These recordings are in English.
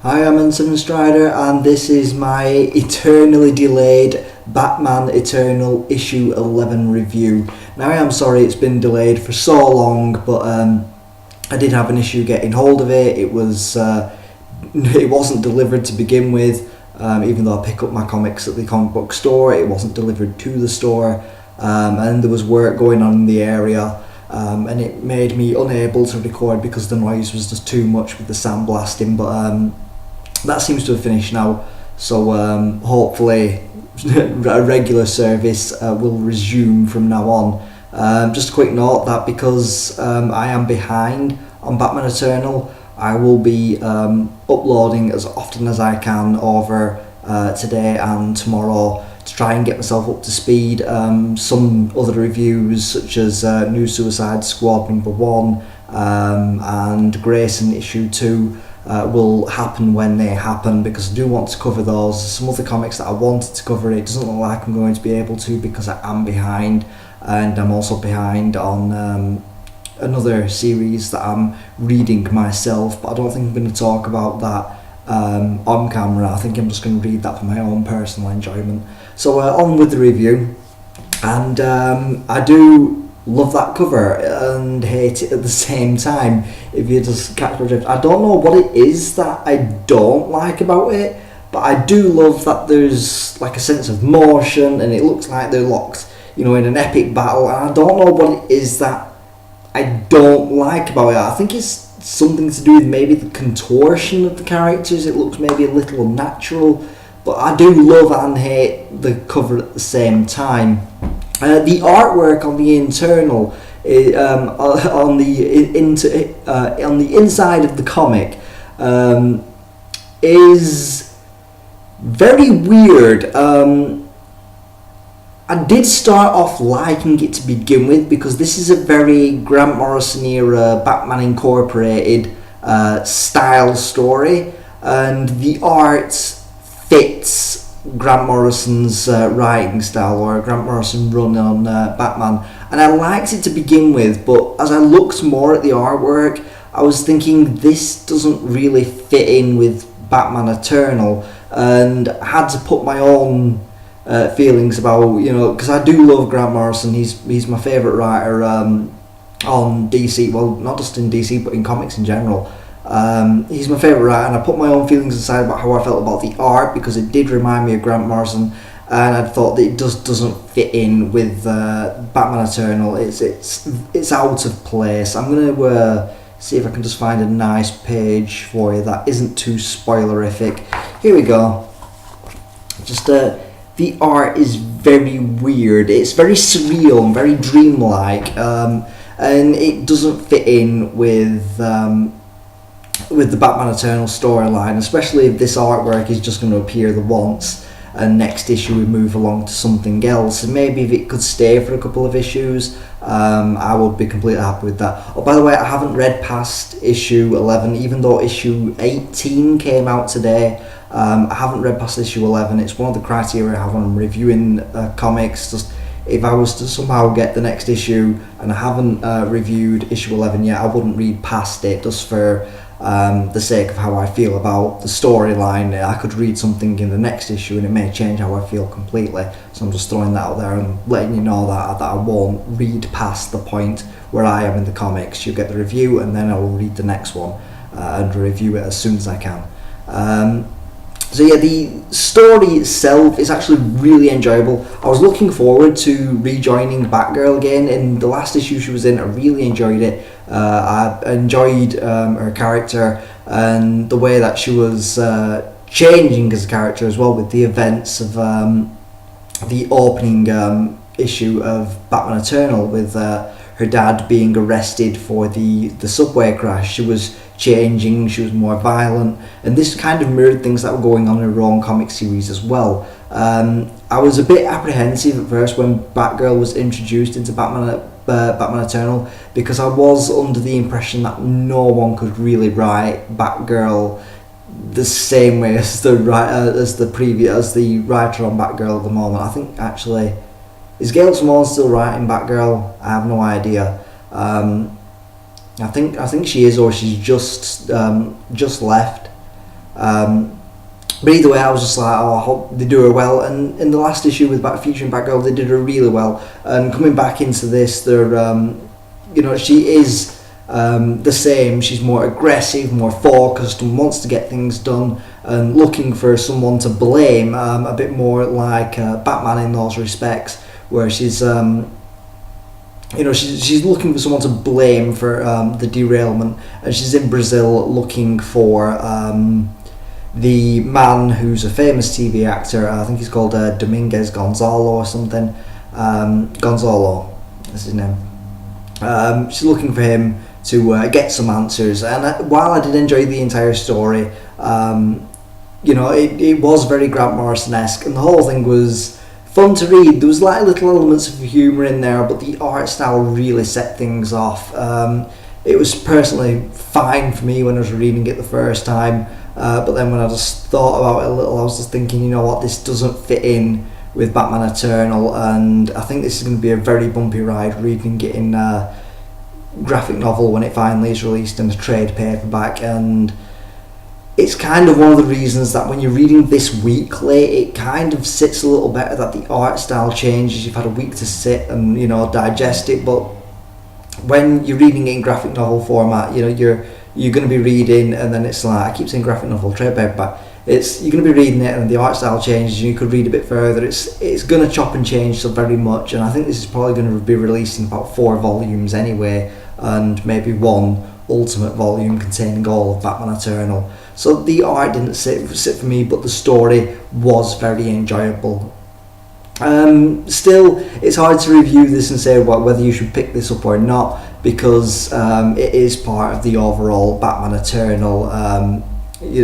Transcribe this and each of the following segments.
Hi, I'm Anson Strider, and this is my eternally delayed Batman Eternal issue 11 review. Now, I am sorry it's been delayed for so long, but I did have an issue getting hold of it. It wasn't delivered to begin with, even though I pick up my comics at the comic book store. It wasn't delivered to the store, and there was work going on in the area. And it made me unable to record because the noise was just too much with the sandblasting, but that seems to have finished now, so hopefully a regular service will resume from now on. Just a quick note that because I am behind on Batman Eternal, I will be uploading as often as I can over today and tomorrow to try and get myself up to speed. Some other reviews such as New Suicide Squad #1 and Grayson issue 2 will happen when they happen, because I do want to cover those. Some other comics that I wanted to cover, it doesn't look like I'm going to be able to because I am behind, and I'm also behind on another series that I'm reading myself, but I don't think I'm going to talk about that on camera. I think I'm just going to read that for my own personal enjoyment. So on with the review, and I do love that cover and hate it at the same time, if you just catch my drift. I don't know what it is that I don't like about it, but I do love that there's like a sense of motion and it looks like they're locked, in an epic battle, and I don't know what it is that I don't like about it. I think it's something to do with maybe the contortion of the characters. It looks maybe a little unnatural, but I do love and hate the cover at the same time. The artwork on the internal, on the inside of the comic, is very weird. I did start off liking it to begin with because this is a very Grant Morrison era Batman Incorporated style story, and the art fits Grant Morrison's writing style, or Grant Morrison run on Batman, and I liked it to begin with, but as I looked more at the artwork, I was thinking this doesn't really fit in with Batman Eternal, and I had to put my own feelings about, because I do love Grant Morrison. He's my favourite writer on DC, well, not just in DC but in comics in general. He's my favourite writer, and I put my own feelings aside about how I felt about the art, because it did remind me of Grant Morrison, and I thought that it doesn't fit in with Batman Eternal. It's out of place. I'm going to see if I can just find a nice page for you that isn't too spoilerific. Here we go. Just the art is very weird. It's very surreal and very dreamlike, and it doesn't fit in with the Batman Eternal storyline, especially if this artwork is just going to appear the once and next issue we move along to something else. And maybe if it could stay for a couple of issues, I would be completely happy with that. Oh, by the way, I haven't read past issue 11, even though issue 18 came out today. I haven't read past issue 11. It's one of the criteria I have when I'm reviewing comics. Just if I was to somehow get the next issue and I haven't reviewed issue 11 yet, I wouldn't read past it, just for the sake of how I feel about the storyline. I could read something in the next issue and it may change how I feel completely. So I'm just throwing that out there and letting you know that I won't read past the point where I am in the comics. You get the review and then I will read the next one and review it as soon as I can. So yeah, the story itself is actually really enjoyable. I was looking forward to rejoining Batgirl again. In the last issue she was in, I really enjoyed it. I enjoyed her character and the way that she was changing as a character as well, with the events of the opening issue of Batman Eternal, with her dad being arrested for the subway crash. She was changing, she was more violent, and this kind of mirrored things that were going on in her own comic series as well. I was a bit apprehensive at first when Batgirl was introduced into Batman Eternal, because I was under the impression that no one could really write Batgirl the same way as the writer on Batgirl at the moment. I think actually, is Gail Simone still writing Batgirl? I have no idea. I think she is, or she's just left. But either way, I was just like, oh, I hope they do her well. And in the last issue with featuring Batgirl, they did her really well. And coming back into this, they're, she is the same. She's more aggressive, more focused, and wants to get things done, and looking for someone to blame. A bit more like Batman in those respects, where she's she's looking for someone to blame for the derailment, and she's in Brazil looking for the man who's a famous TV actor. I think he's called Dominguez Gonzalo or something. Gonzalo, that's his name. She's looking for him to get some answers, and while I did enjoy the entire story, it was very Grant Morrison-esque, and the whole thing was fun to read. There was like little elements of humour in there, but the art style really set things off. It was personally fine for me when I was reading it the first time, but then when I just thought about it a little, I was just thinking, you know what, this doesn't fit in with Batman Eternal, and I think this is going to be a very bumpy ride reading it in graphic novel when it finally is released in a trade paperback. And it's kind of one of the reasons that when you're reading this weekly, it kind of sits a little better, that the art style changes. You've had a week to sit and digest it, but when you're reading it in graphic novel format, you're going to be reading, and then it's like, I keep saying graphic novel, trade paperback, you're going to be reading it and the art style changes, and you could read a bit further. It's going to chop and change so very much, and I think this is probably going to be released in about 4 volumes anyway, and maybe 1 ultimate volume containing all of Batman Eternal. So the art didn't sit for me, but the story was very enjoyable. Still, it's hard to review this and say whether you should pick this up or not, because it is part of the overall Batman Eternal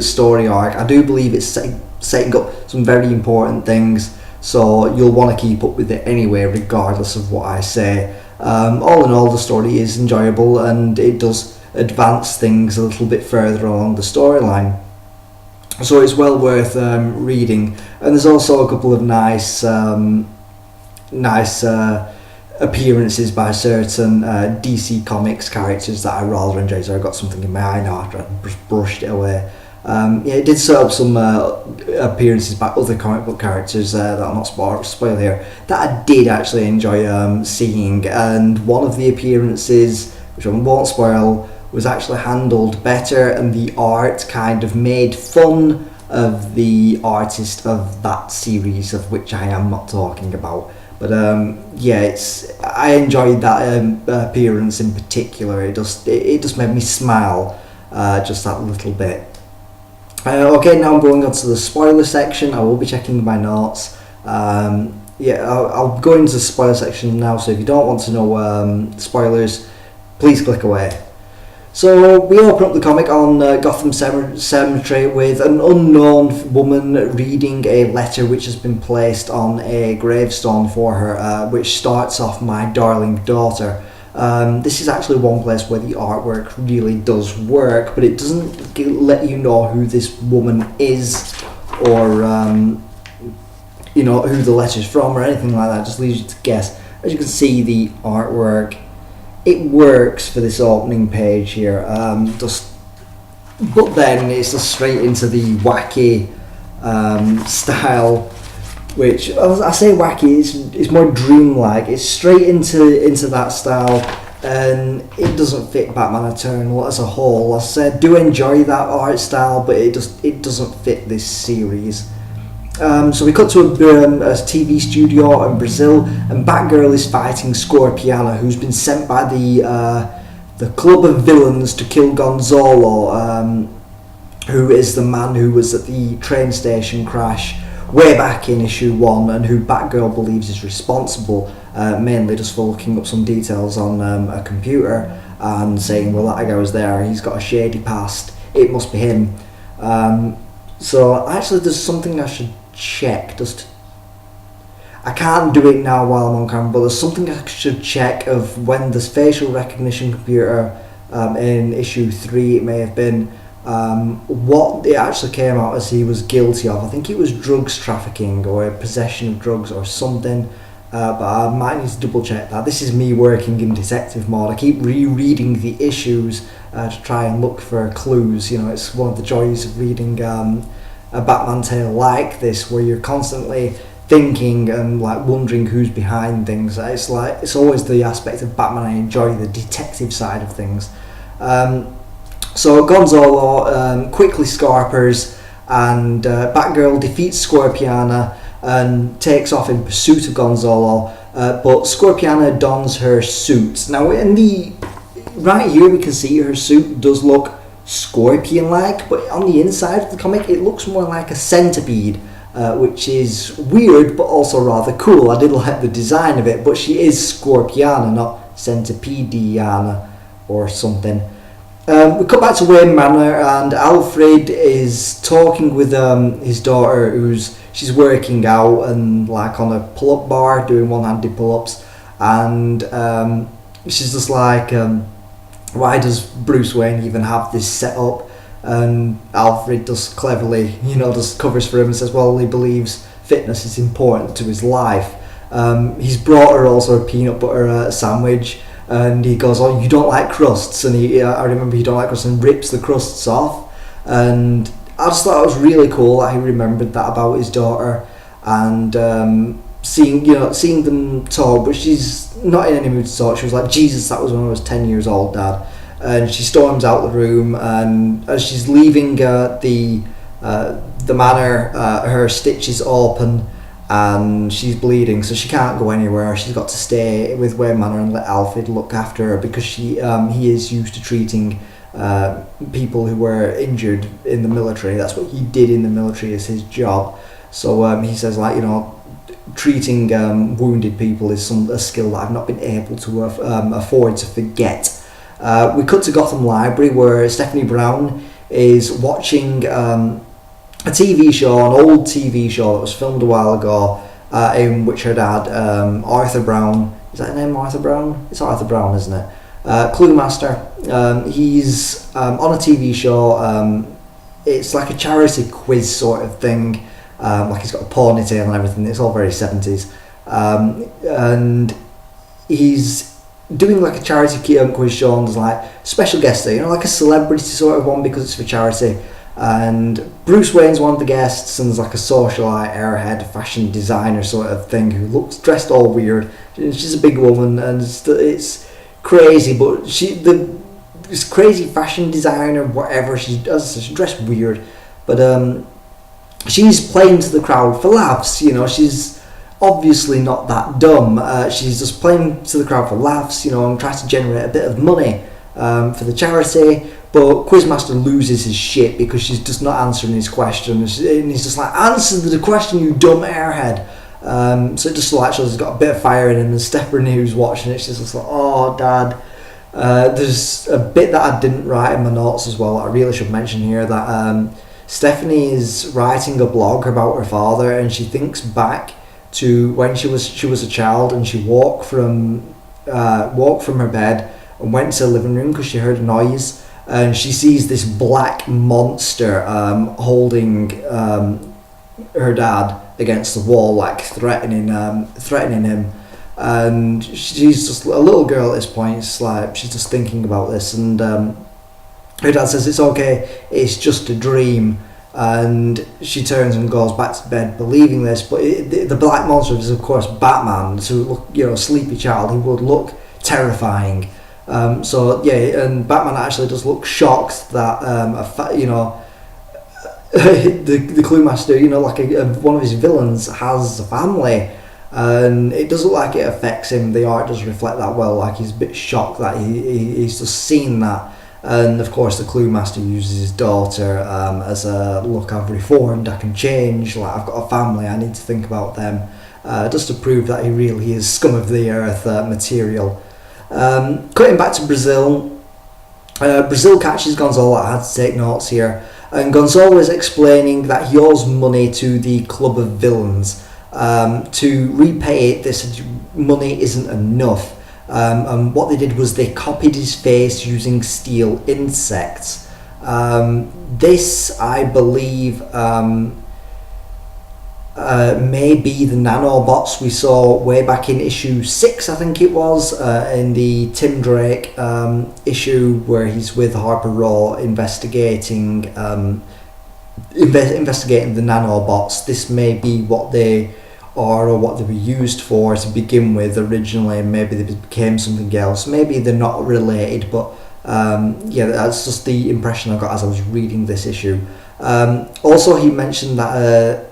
story arc. I do believe it's setting up some very important things, so you'll want to keep up with it anyway, regardless of what I say. All in all, the story is enjoyable, and it does advance things a little bit further along the storyline, so it's well worth reading. And there's also a couple of nice appearances by certain DC Comics characters that I rather enjoy. So I got something in my eye now after I brushed it away. It did set up some appearances by other comic book characters that I'll not spoil here, that I did actually enjoy seeing, and one of the appearances, which I won't spoil, was actually handled better, and the art kind of made fun of the artist of that series, of which I am not talking about. But I enjoyed that appearance in particular. It just made me smile just that little bit. Okay, now I'm going on to the spoiler section. I will be checking my notes. I'll go into the spoiler section now, so if you don't want to know spoilers, please click away. So we open up the comic on Gotham Cemetery with an unknown woman reading a letter which has been placed on a gravestone for her, which starts off, "My darling daughter." This is actually one place where the artwork really does work, but it doesn't let you know who this woman is, or who the letter's from or anything like that. It just leaves you to guess. As you can see, the artwork, it works for this opening page here, but then it's just straight into the wacky style, which I say wacky, it's more dreamlike. It's straight into that style, and it doesn't fit Batman Eternal as a whole. I said, do enjoy that art style, but it doesn't fit this series. So we cut to a TV studio in Brazil, and Batgirl is fighting Scorpiana, who's been sent by the club of villains to kill Gonzalo, who is the man who was at the train station crash way back in issue 1, and who Batgirl believes is responsible, mainly just for looking up some details on a computer and saying, well, that guy was there, he's got a shady past, it must be him. So actually there's something I should check, I can't do it now while I'm on camera, but there's something I should check of when this facial recognition computer in issue 3 it may have been, what it actually came out as he was guilty of. I think it was drugs trafficking or possession of drugs or something. but I might need to double check that. This is me working in detective mode. I keep rereading the issues to try and look for clues. You know, it's one of the joys of reading a Batman tale like this, where you're constantly thinking and like wondering who's behind things. It's like, it's always the aspect of Batman I enjoy, the detective side of things. So Gonzalo quickly scarpers, and Batgirl defeats Scorpiana and takes off in pursuit of Gonzalo, but Scorpiana dons her suit. Now right here we can see her suit does look Scorpion-like, but on the inside of the comic it looks more like a centipede, which is weird but also rather cool. I did like the design of it, but she is Scorpiana, not Centipediana or something. We cut back to Wayne Manor, and Alfred is talking with his daughter, she's working out and like on a pull-up bar doing one-handed pull-ups, and she's just like, why does Bruce Wayne even have this set up? And Alfred just cleverly, just covers for him and says, well, he believes fitness is important to his life. He's brought her also a peanut butter sandwich, and he goes, oh, you don't like crusts? And I remember, you don't like crusts, and rips the crusts off. And I just thought it was really cool that he remembered that about his daughter, and seeing them talk. But she's not in any mood to talk. She was like, Jesus, that was when I was 10 years old, Dad. And she storms out the room, and as she's leaving the manor, her stitch is open and she's bleeding, so she can't go anywhere. She's got to stay with Wayne Manor and let Alfred look after her, because he is used to treating people who were injured in the military. That's what he did in the military, as his job. So he says, like, treating wounded people is a skill that I've not been able to afford to forget. We cut to Gotham Library, where Stephanie Brown is watching a TV show, an old TV show that was filmed a while ago, in which her dad, Arthur Brown, is that his name, Arthur Brown? It's Arthur Brown, isn't it? Clue Master. He's on a TV show. It's like a charity quiz sort of thing. Like he's got a ponytail and everything. It's all very 70s. And he's doing like a charity quiz show, and there's like special guests there, like a celebrity sort of one, because it's for charity. And Bruce Wayne's one of the guests, and there's like a socialite, airhead, fashion designer sort of thing, who looks dressed all weird. She's a big woman, and it's crazy, but this crazy fashion designer, whatever she does, she's dressed weird, but she's playing to the crowd for laughs. She's obviously not that dumb. She's just playing to the crowd for laughs, and tries to generate a bit of money for the charity. But Quizmaster loses his shit because she's just not answering his question, and he's just like, answer the question, you dumb airhead. So it just like shows he's got a bit of fire in him, and Stephanie, who's watching it, she's just like, oh, Dad. There's a bit that I didn't write in my notes as well, I really should mention here, that Stephanie is writing a blog about her father, and she thinks back to when she was a child, and she walked from her bed and went to the living room because she heard a noise, and she sees this black monster holding her dad against the wall, like threatening him. And she's just a little girl at this point. It's like she's just thinking about this, and her dad says it's okay, it's just a dream. And she turns and goes back to bed believing this, but the black monster is of course Batman, so a sleepy child, he would look terrifying. So yeah, and Batman actually does look shocked that the Clue Master, like one of his villains has a family, and it doesn't look like it affects him. The art does reflect that well. Like he's a bit shocked that he's just seen that. And of course the Clue Master uses his daughter as a, look, I've reformed, I can change, like I've got a family, I need to think about them, just to prove that he really is scum of the earth material. Cutting back to Brazil, Brazil catches Gonzalo. I had to take notes here, and Gonzalo is explaining that he owes money to the Club of Villains. To repay it, this money isn't enough. And what they did was they copied his face using steel insects. This, I believe, maybe the nanobots we saw way back in issue 6, I think it was, in the Tim Drake issue where he's with Harper Raw investigating investigating the nanobots. This may be what they are or what they were used for to begin with originally, and maybe they became something else. Maybe they're not related, but yeah, that's just the impression I got as I was reading this issue. Also, he mentioned that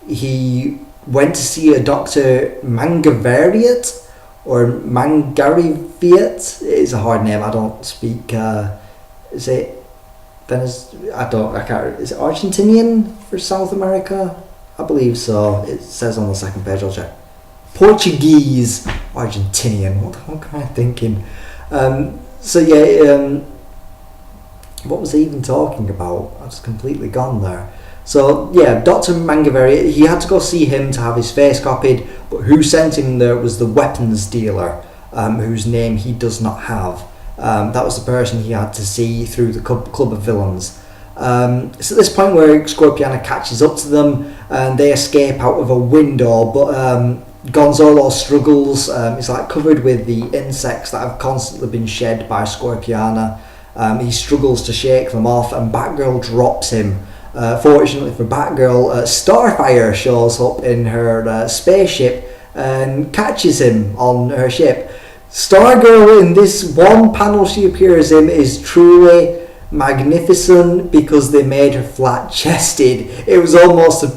he went to see a Dr. Mangavariat or Mangariviat. It's a hard name. I don't speak. Is it? I can't. Is it Argentinian for South America? I believe so. It says on the second page. I'll check. Portuguese, Argentinian. What am I thinking? So yeah. What was I even talking about? I've just completely gone there. So yeah, Dr. Mangavari, he had to go see him to have his face copied, but who sent him there was the weapons dealer, whose name he does not have. That was the person he had to see through the club of villains. It's at this point where Scorpiana catches up to them and they escape out of a window, but Gonzalo struggles. He's like covered with the insects that have constantly been shed by Scorpiana. He struggles to shake them off, and Batgirl drops him. Fortunately for Batgirl, Starfire shows up in her spaceship and catches him on her ship. Stargirl, in this one panel she appears in, is truly magnificent because they made her flat-chested. It was almost a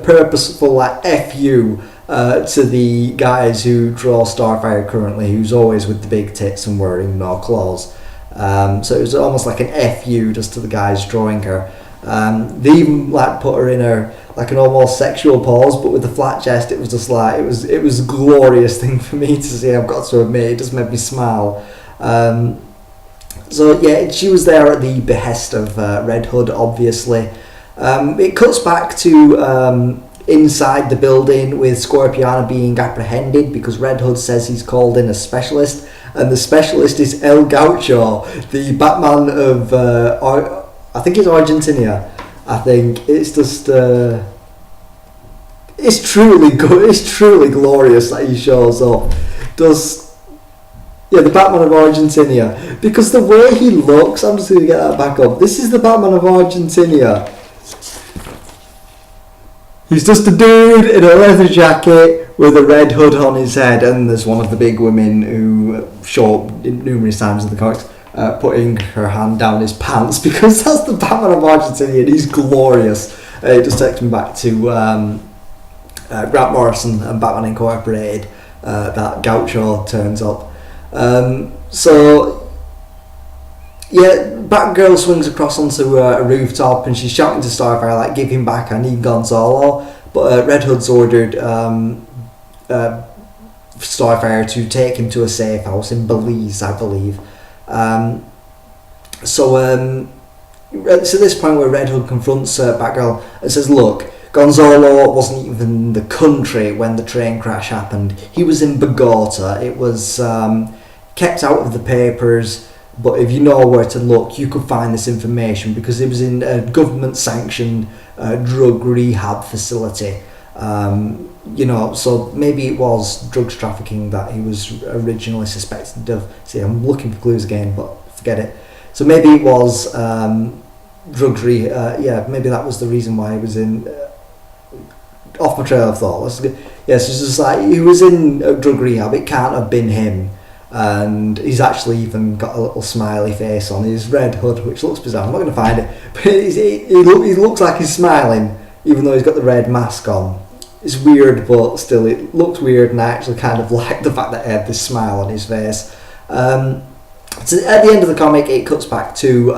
purposeful like FU to the guys who draw Starfire currently, who's always with the big tits and wearing no clothes. So it was almost like an FU just to the guys drawing her. They even like put her in her like an almost sexual pose, but with the flat chest. It was just like it was a glorious thing for me to see. I've got to admit, it just made me smile. So yeah, she was there at the behest of Red Hood, obviously. It cuts back to inside the building with Scorpiana being apprehended because Red Hood says he's called in a specialist, and the specialist is El Gaucho, the Batman of I think it's Argentina. I think it's just it's truly good. It's truly glorious that he shows up. The Batman of Argentina, because the way he looks, I'm just going to get that back up. This is the Batman of Argentina. He's just a dude in a leather jacket with a red hood on his head, and there's one of the big women who show up numerous times in the comics putting her hand down his pants, because that's the Batman of Argentina and he's glorious. It just takes me back to Grant Morrison and Batman Incorporated, that Gaucho turns up. So yeah, Batgirl swings across onto a rooftop and she's shouting to Starfire like, give him back, I need Gonzalo. But Red Hood's ordered Starfire to take him to a safe house in Belize, I believe. So it's at this point where Red Hood confronts Batgirl and says, look, Gonzalo wasn't even in the country when the train crash happened. He was in Bogota. It was kept out of the papers, but if you know where to look, you could find this information because it was in a government-sanctioned drug rehab facility. So maybe it was drugs trafficking that he was originally suspected of. See, I'm looking for clues again, but forget it. So maybe it was drugs maybe that was the reason why he was in... off my trail of thought. Yes, it's just like he was in drug rehab. It can't have been him, and he's actually even got a little smiley face on his red hood, which looks bizarre. I'm not going to find it, but he looks like he's smiling, even though he's got the red mask on. It's weird, but still, it looked weird, and I actually kind of like the fact that he had this smile on his face. So at the end of the comic, it cuts back to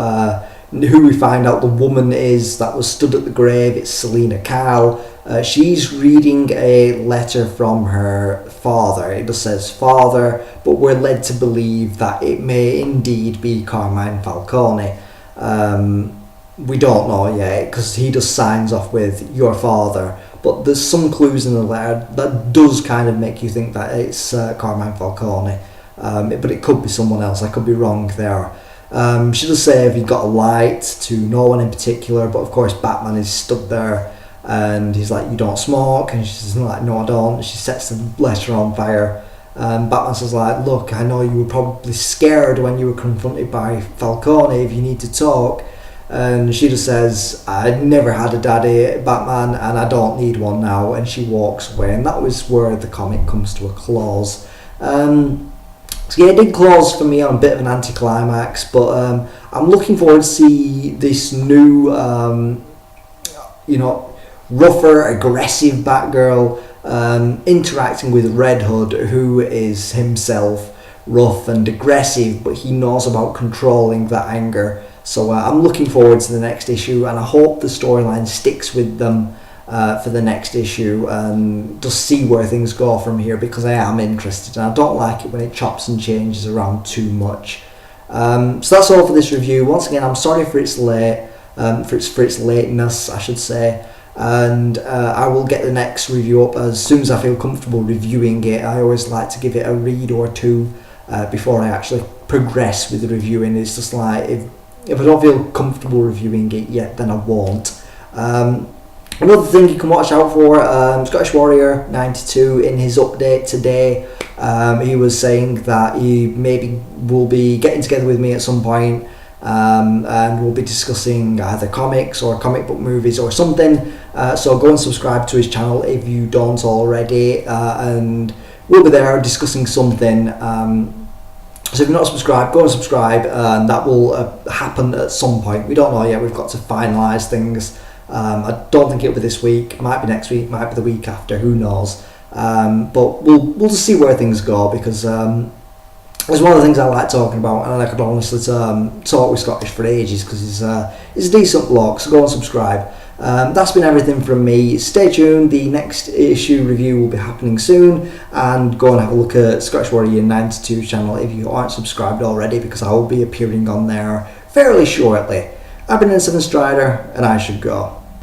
who we find out the woman is that was stood at the grave. It's Selina Kyle. She's reading a letter from her father. It just says father, but we're led to believe that it may indeed be Carmine Falcone. We don't know yet because he just signs off with your father, but there's some clues in the letter that does kind of make you think that it's Carmine Falcone, but it could be someone else. I could be wrong there. She does say if you've got a light to no one in particular, but of course Batman is stood there and he's like, you don't smoke, and she's like, no I don't. She sets the letter on fire. Batman says like, look, I know you were probably scared when you were confronted by Falcone, if you need to talk. And she just says, I never had a daddy, Batman, and I don't need one now, and she walks away. And that was where the comic comes to a close. So yeah, it did close for me on a bit of an anticlimax, but I'm looking forward to see this new, rougher, aggressive Batgirl interacting with Red Hood, who is himself rough and aggressive, but he knows about controlling that anger. So I'm looking forward to the next issue, and I hope the storyline sticks with them for the next issue and just see where things go from here, because I am interested, and I don't like it when it chops and changes around too much. So that's all for this review. Once again, I'm sorry for its lateness, I should say, and I will get the next review up as soon as I feel comfortable reviewing it. I always like to give it a read or two before I actually progress with the reviewing. It's just like, if I don't feel comfortable reviewing it yet, then I won't. Another thing you can watch out for, Scottish Warrior 92, in his update today, he was saying that he maybe will be getting together with me at some point, and we'll be discussing either comics or comic book movies or something. So go and subscribe to his channel if you don't already, and we'll be there discussing something. So if you're not subscribed, go and subscribe, and that will happen at some point. We don't know yet, we've got to finalise things. I don't think it'll be this week, it might be next week, might be the week after, who knows. But we'll just see where things go, because it's one of the things I like talking about, and I could honestly talk with Scottish for ages, because he's a decent bloke. So go and subscribe. That's been everything from me. Stay tuned, the next issue review will be happening soon, and go and have a look at Scottish Warrior 92 channel if you aren't subscribed already, because I will be appearing on there fairly shortly. I've been N7 Strider, and I should go.